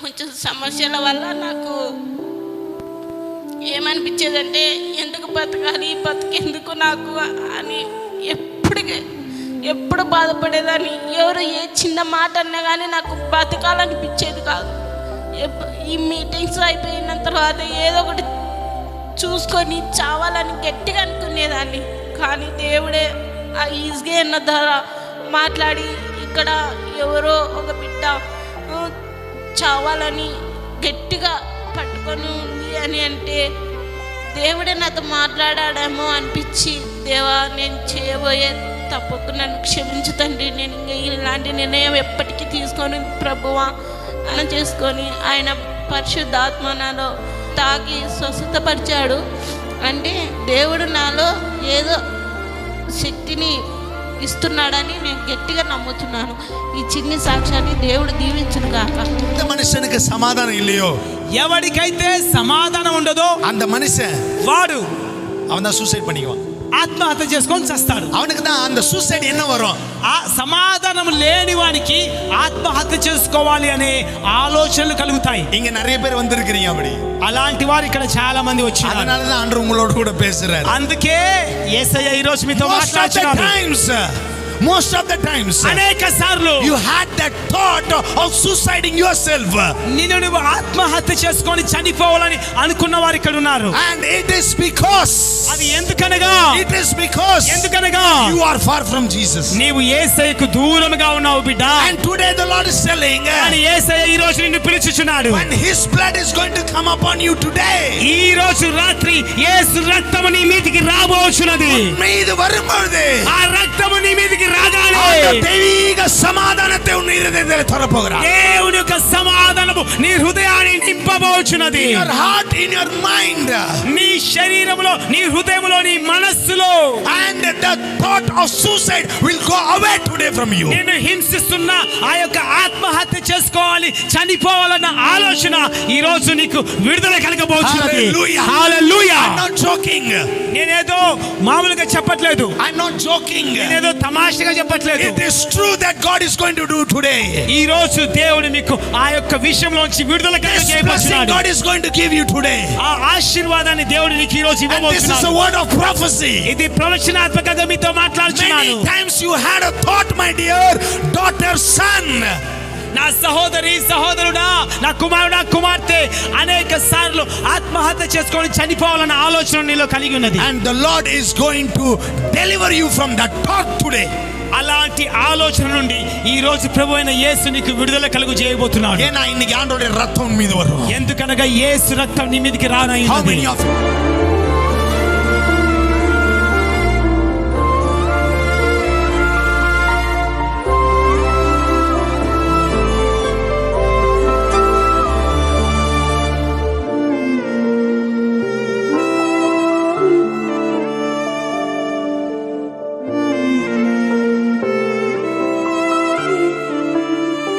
కొంచెం సమస్యల వల్ల నాకు ఏమనిపించేదంటే ఎందుకు బతకాలి, బతికేందుకు నాకు అని ఎప్పుడు బాధపడేదాన్ని. ఎవరు ఏ చిన్న మాట అన్నా కానీ నాకు బతకాలనిపించేది కాదు. ఈ మీటింగ్స్ అయిపోయిన తర్వాత ఏదో ఒకటి చూసుకొని చావాలని గట్టిగా అనుకునేదాన్ని. కానీ దేవుడే ఆ ఈజీగా అన్న ద్వారా మాట్లాడి ఇక్కడ ఎవరో ఒక బిడ్డ చావాలని గట్టిగా పట్టుకొని ఉంది అని అంటే దేవుడే నాతో మాట్లాడాడేమో అనిపించి, దేవా నేను చేయబోయే తప్పుకు నన్ను క్షమించు తండ్రి, నేను ఇంకా ఇలాంటి నిర్ణయం ఎప్పటికీ తీసుకొని ప్రభువా అని చేసుకొని ఆయన పరిశుద్ధాత్మ నాలో తాకి స్వస్థతపరిచాడు. అంటే దేవుడు నాలో ఏదో శక్తిని ఇస్తున్నాడని నేను గట్టిగా నమ్ముతున్నాను. ఈ చిన్ని సాక్ష్యాన్ని దేవుడు దీవించును గాక. మనుషునికి సమాధానం ఇల్லையோ, ఎవరికైతే సమాధానం ఉండదో அந்த மனுஷன் వాడు அவன் தான் சூசைட் பண்ணிக்குவான். ఆత్మహత్య చేసుకొని చస్తాడు. அவனுக்கு தான் அந்த சூசைட் என்ன வரும்? ఆ సమాధానం లేని వానికి ఆత్మహత్య చేసుకోవాలి అనే ఆలోచనలు కలుగుతాయి. இங்க நிறைய பேர் வந்திருக்கிறீங்க அப்படி. అలాంటి వారు ఇక్కడ చాలా మంది వచ్చారు. அதனால தான் ஆண்டவர் உங்களோட கூட பேசுறாரு. అందుకే యేసయ్య ఈ రోజు మీతో మాట్లాడుతున్నాడు. Most of the times అనేక సార్లు you had that thought of suiciding yourself. నువ్వు ఆత్మహత్య చేసుకొని చనిపోవాలని అనుకున్న వారు ఇక్కడ ఉన్నారు. And it is because అది ఎందుకనగా you are far from Jesus. నీవు యేసయ్యకు దూరంగా ఉన్నావు బిడ్డ. And today the Lord is telling, కానీ యేసయ్య ఈ రోజు నిన్ను పిలుచుచున్నాడు. when his blood is going to come upon you today, ఈ రోజు రాత్రి యేసు రక్తము నీ మీదికి రాబోచున్నది. మీది வரும்போது ఆ రక్తము నీ మీదికి రాగానే దైవిక సమాధానத்தை உன் இதயத்தில் தரப்போகிறார். దేవుని యొక్క సమాధానము నీ హృదయాన్ని నింపబోచున్నది. in your heart, in your mind, నీ శరీరములో, నీ హృదయములో, నీ మనస్సులో. and the thought of suicide will go away today from you. నిన్ను హింసిస్తున్న ఆ యొక్క ఆత్మహత్య చేసుకోవాలి, చనిపోవాలన్న ఆలోచన ఈ రోజు నీకు విడుదల కలగబోచున్నది. హల్లెలూయా. I'm not joking. నేనేదో మామూలుగా చెప్పట్లేదు. I'm not joking. నేనేదో తమాషగా చెప్పట్లేదు. It is true that God is going to do today. ఈ రోజు దేవుడు మీకు ఆ యొక్క విషయంలోంచి విడుదల కలగజేయబోతున్నాడు. God is going to give you today. ఆ ఆశీర్వాదాన్ని దేవుడు నీకు ఈ రోజు ఇవ్వబోతున్నాడు. This is a word of prophecy. ఇది ప్రవచనాత్మకంగా మీతో మాట్లాడుచున్నాను. Many times you had a thought, my dear daughter, son, నా సహోదరి, సహోదరుడా, నా కుమారుడా, కుమార్తె, అనేక సార్లు ఆత్మహత్య చేసుకొని చనిపోవాలన్న ఆలోచన నీలో కలిగి ఉన్నది. and the Lord is going to deliver you from that thought today. అలాంటి ఆలోచన నుండి ఈ రోజు ప్రభువైన యేసు నీకు విడుదల కలుగు చేయబోతున్నాడు. ஏன்னா இன்னைக்கு ஆண்டவருடைய ரத்தம் மீது வரும். ఎందుకనగా యేసు రక్తం నీ మీదకి రానయ్యింది. How many of you